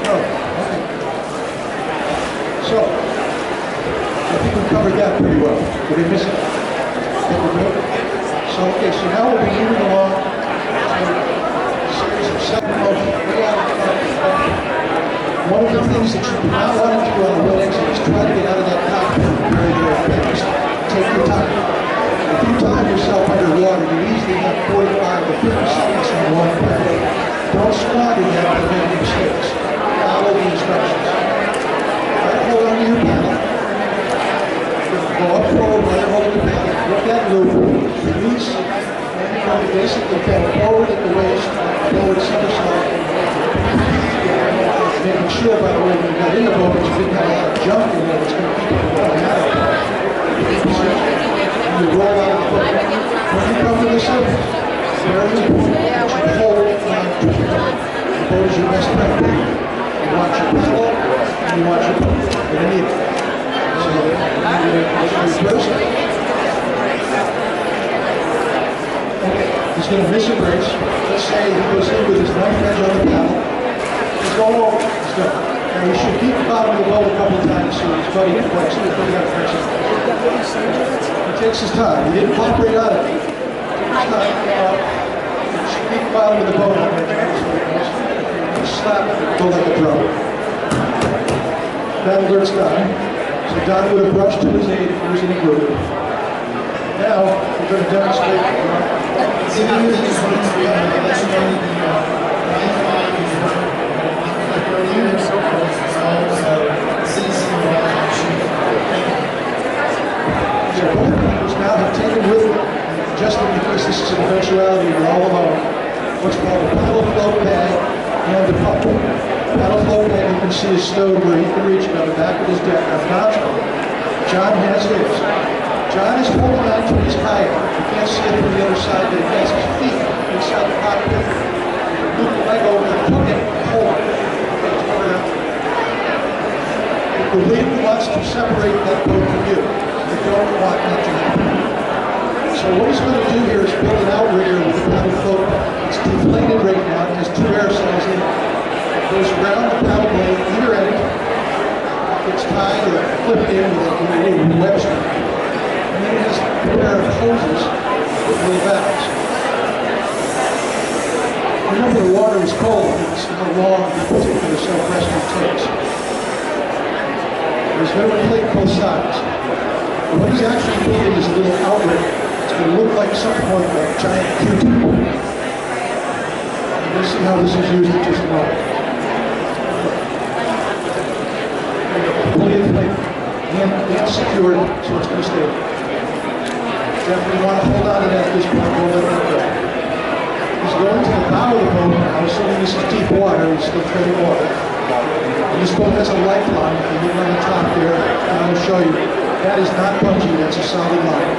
Okay. So, I think we covered that pretty well. Did we miss it? Okay, we're good. So, okay, so now we'll be moving along to a series of second motion. One of the things that you do not want to do on a wet exit is try to get out of that cockpit very, very fast. Take your time. If you time yourself underwater, you easily have 45 to 50 seconds in one breath. Don't squander that to make mistakes. Follow the instructions. Try to hold on to your paddle. Go up forward while you're holding the paddle. Get that loop. Release. And you're going to basically bend forward at the waist, forward somersault. Making sure, by the way, when you got in the boat, that you didn't have a lot of junk in there that's going to keep you from falling out of it. You roll out of the boat. When you come to the surface, very important that you hold on to the boat. The boat is your best friend. You want your paddle, and you want your boat. You're going to need it. So, you're going to first. Okay, he's going to miss a brace. Let's say he goes in with his knife edge on the paddle. He's going over. He's going. Now, he should keep the bottom of the boat a couple of times so his buddy can flex it. He takes his time. He didn't pop right out of it. He took his time. He should keep the bottom of the boat on there. Just slap it and go like a drum. That alerts Don. So Don would have rushed to his aid if he was in a group. Now, we're going to demonstrate. So both members now have taken with them, just in case this is an eventuality, you're all alone, what's called a paddle float bag and a pump. Paddle float bag you can see is stowed where he can reach it on the back of his deck. On Don's boat, John has his. John is holding on to his kayak. You can't see it from the other side, but he has his feet inside the cockpit. Loop the leg over and hook it, hold it. The wind wants to separate that boat from you. You don't want that to happen. So what he's going to do here is build an outrigger with the paddle float. It's deflated right now. It has two air cells in it. It goes around the paddle blade, either end. It's tied or flipped in with a little web string. And then it has a pair of hoses with little valves. Remember, the water is cold. It's how long this particular self-rescue takes. He's going to inflate both sides. But what he's actually building is a little outrigger. It's going to look like something like a giant Q-tip. We'll see how this is used in just a moment. Fully inflated and secured, so it's going to stay. Definitely want to hold on to that at this point. Don't let that go. He's going to the bow of the boat now, assuming this is deep water. He's still treading water. And this boat has a lifeline. If you look on the top there, and I'll show you. That is not bungee, that's a solid line.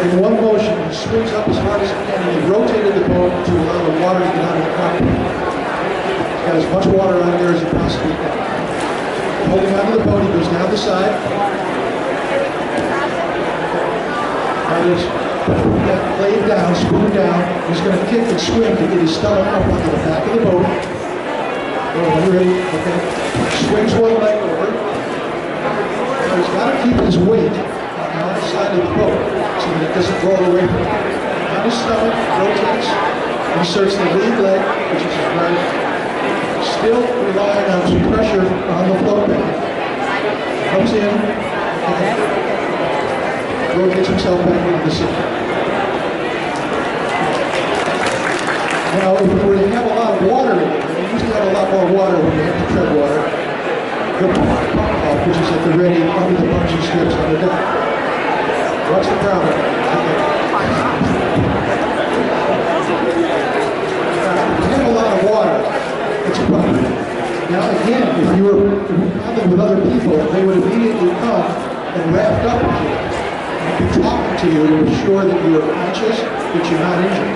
In one motion, he swings up as hard as he can, and he rotated the boat to allow the water to get out of the cockpit. He's got as much water out there as he possibly can. Holding onto the boat, he goes down the side. Now there's that blade down, screw down. He's going to kick and swing to get his stomach up onto the back of the boat. Oh, ready? Okay. Swings one leg over. Now he's got to keep his weight on the outside of the boat so that it doesn't roll away from him. On his stomach, rotates, inserts the lead leg, which is his right. Still relying on some pressure on the float bag. Comes in, okay. Rotates himself back into the seat. Now, if we were to have a lot of water in it, we usually have a lot more water when you have to tread water. The pump off, which is at the ready under the bungee strips on the deck. Watch the ground. Okay. If you have a lot of water, it's a problem. Now, again, if you were traveling with other people, they would immediately come and raft up with you and be talking to you to ensure that you are conscious, that you're not injured.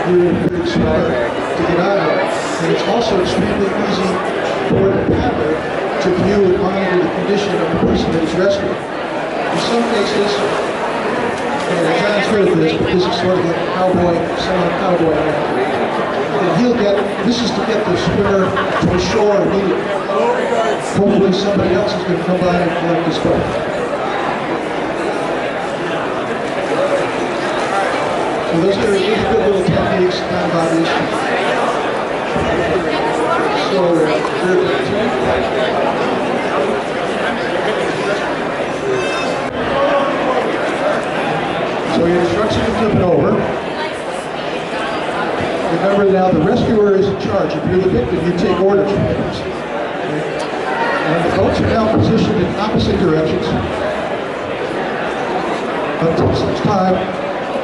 You're smart to get out of it. And it's also extremely easy for the paddler to view and monitor the condition of the person that is rescued. In some cases, John's good at this, but this is sort of like a cowboy, semi-cowboy. And he'll get, this is to get the swimmer to the shore immediately. Hopefully somebody else is going to come by and collect this boat. So those are good little techniques, kind of obvious. So your instructions to flip it over. Remember now, the rescuer is in charge. If you're the victim, you take orders from the person. And the boats are now positioned in opposite directions until such time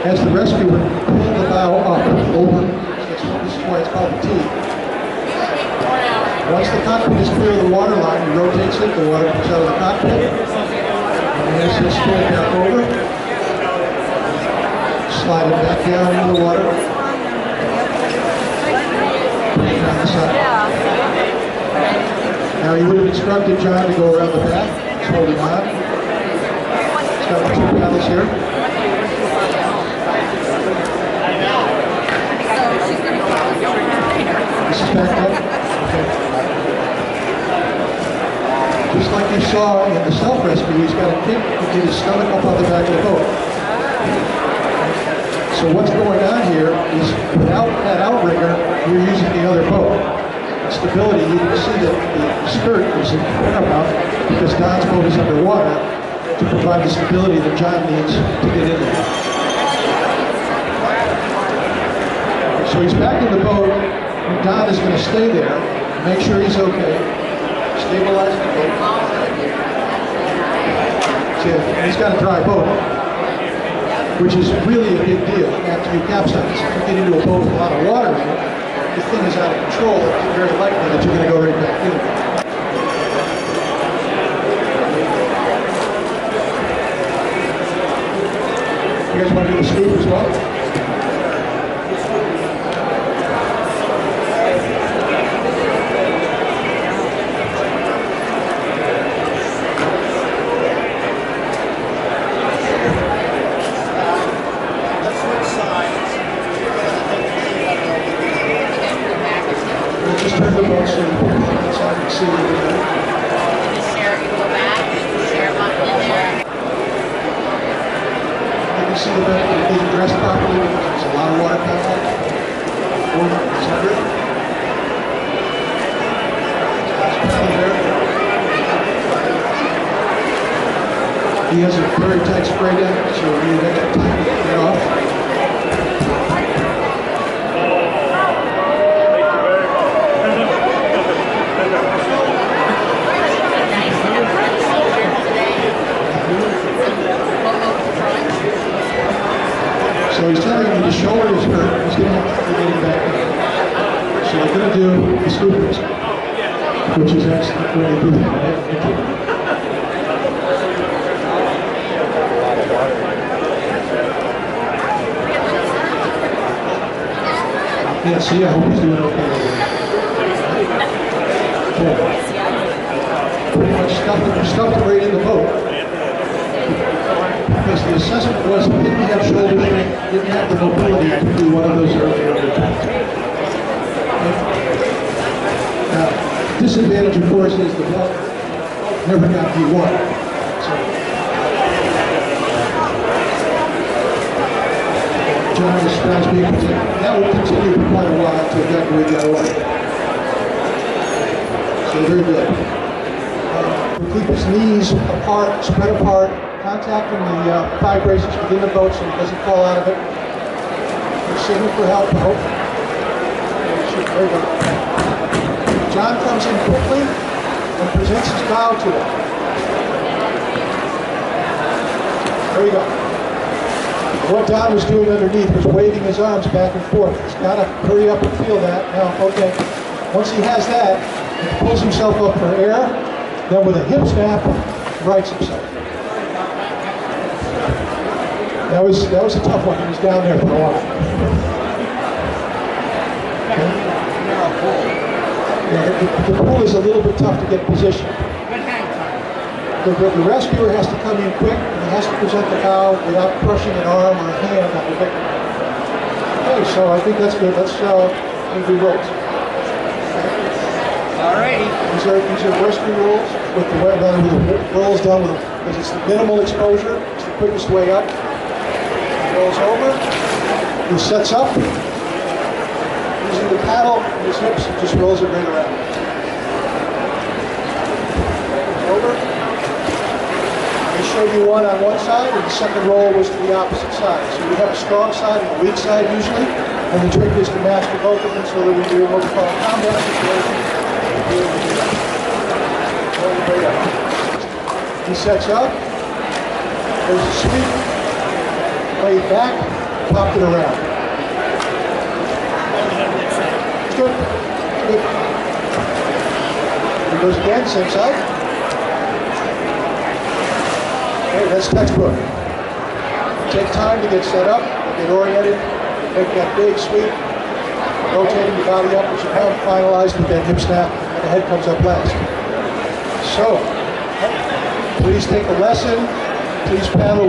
as the rescuer pulls the bow up over. This is why it's called the T. Once the cockpit is clear of the water line, he rotates it, the water comes out of the cockpit. And as it's spilled back over, slide it back down into the water. Down the side. Now you would have instructed John to go around the back, holding on. He's got the two paddles here. This is backed up. Okay. Just like you saw in the self-rescue, he's got a kick to get his stomach up on the back of the boat. So what's going on here is without that outrigger, you're using the other boat. Stability, you can see that the skirt is paramount because Don's boat is underwater to provide the stability that John needs to get in there. So he's back in the boat, and Don is going to stay there, make sure he's okay, stabilize the boat. See, he's got a dry boat, which is really a big deal after you capsize. If you get into a boat with a lot of water in it, the thing is out of control, it's very likely that you're going to go right back in. You guys want to do the scoop as well? Turn the boat so you can see it. Share, you go back, share button in there. You can see the boat being dressed properly because there's a lot of water contact. 400. He has a very tight spray down, so you have to tighten it off. So he's telling me the shoulder is hurt, he's going to have to get him back in. So we're going to do the scoopers, which is actually the way to do that. Yeah, see, I hope he's doing okay. Okay. Pretty much stuffed him right in the boat. Because the assessment was he didn't have shoulder strength, didn't have the mobility to do one of those earlier attempts. Now, disadvantage, of course, is the boat never got V1. So, John is being protected. That will continue for quite a while to evacuate that away. So very good. Keep his knees apart, spread apart, contacting the thigh braces within the boat so he doesn't fall out of it. Signal for help, I hope. There we go. John comes in quickly and presents his bow to him. There we go. What Don was doing underneath was waving his arms back and forth. He's got to hurry up and feel that. Now, okay, once he has that, he pulls himself up for air, then with a hip snap, rights himself. That was a tough one. He was down there for a while. Okay. Yeah, the pool is a little bit tough to get positioned. the rescuer has to come in quick, and he has to present the bow without crushing an arm or a hand on the victim. Okay, so I think that's good. Let's do rolls. Alrighty. These are rescue rolls with the rolls done with, because it's the minimal exposure. It's the quickest way up. He rolls over. He sets up. Using the paddle in his hips, he just rolls it right around. Over. I showed you one on one side, and the second roll was to the opposite side. So we have a strong side and a weak side usually, and the trick is to master both of them so that we do what we call a combat situation. He sets up, there's a sweep, laid back, popped it around. Good. Good. He goes again, same side. Okay, that's textbook. Take time to get set up, get oriented, make that big sweep, rotating the body up as you come, finalized with that hip snap, and the head comes up last. So, please take a lesson, please paddle